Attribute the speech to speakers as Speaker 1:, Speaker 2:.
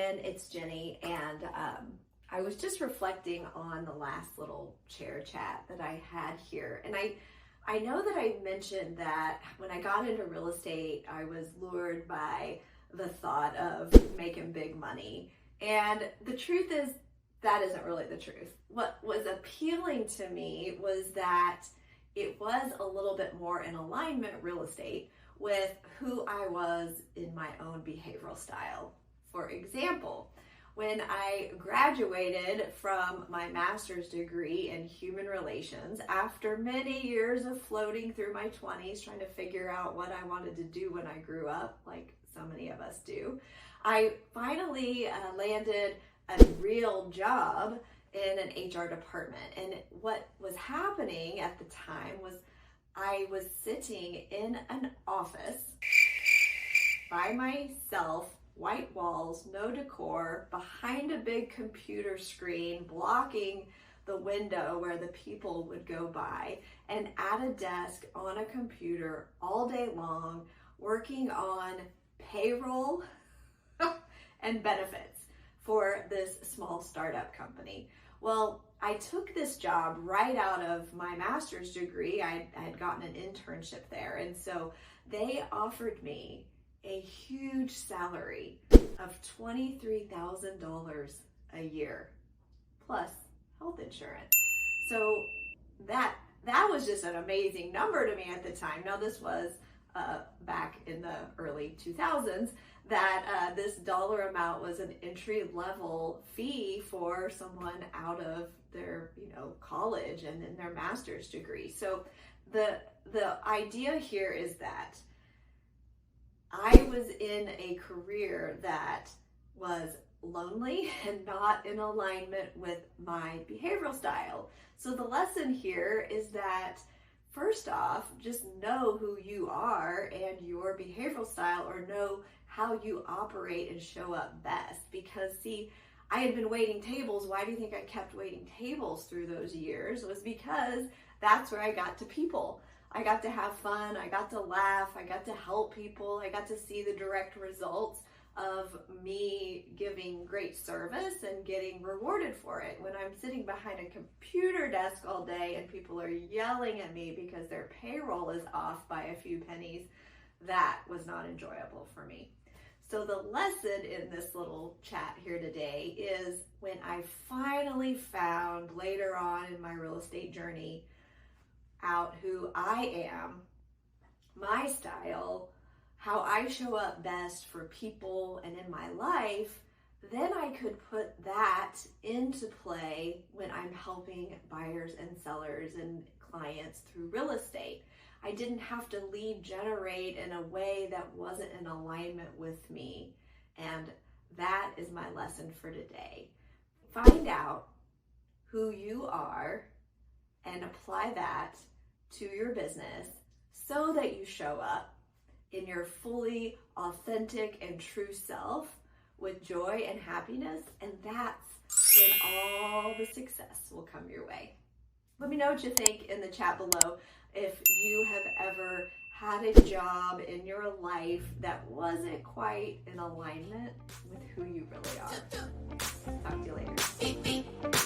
Speaker 1: Jen, it's Jenny, and I was just reflecting on the last little chair chat that I had here, and I know that I mentioned that when I got into real estate, I was lured by the thought of making big money, and the truth is that isn't really the truth. What was appealing to me was that it was a little bit more in alignment, real estate, with who I was in my own behavioral style. For example, when I graduated from my master's degree in human relations, after many years of floating through my 20s, trying to figure out what I wanted to do when I grew up, like so many of us do, I finally landed a real job in an HR department. And what was happening at the time was I was sitting in an office by myself, white walls, no decor, behind a big computer screen, blocking the window where the people would go by, and at a desk on a computer all day long, working on payroll and benefits for this small startup company. Well, I took this job right out of my master's degree. I had gotten an internship there, and so they offered me a huge salary of $23,000 a year plus health insurance. So that was just an amazing number to me at the time. Now this was back in the early 2000s, that this dollar amount was an entry-level fee for someone out of their college and in their master's degree. So the idea here is that I was in a career that was lonely and not in alignment with my behavioral style. So the lesson here is that first off, just know who you are and your behavioral style, or know how you operate and show up best. Because see, I had been waiting tables. Why do you think I kept waiting tables through those years? It was because that's where I got to people. I got to have fun, I got to laugh, I got to help people, I got to see the direct results of me giving great service and getting rewarded for it. When I'm sitting behind a computer desk all day and people are yelling at me because their payroll is off by a few pennies, that was not enjoyable for me. So the lesson in this little chat here today is when I finally found later on in my real estate journey out who I am, my style, how I show up best for people and in my life, then I could put that into play when I'm helping buyers and sellers and clients through real estate. I didn't have to lead generate in a way that wasn't in alignment with me. And that is my lesson for today. Find out who you are and apply that to your business so that you show up in your fully authentic and true self with joy and happiness, and that's when all the success will come your way. Let me know what you think in the chat below. If you have ever had a job in your life that wasn't quite in alignment with who you really are. Talk to you later.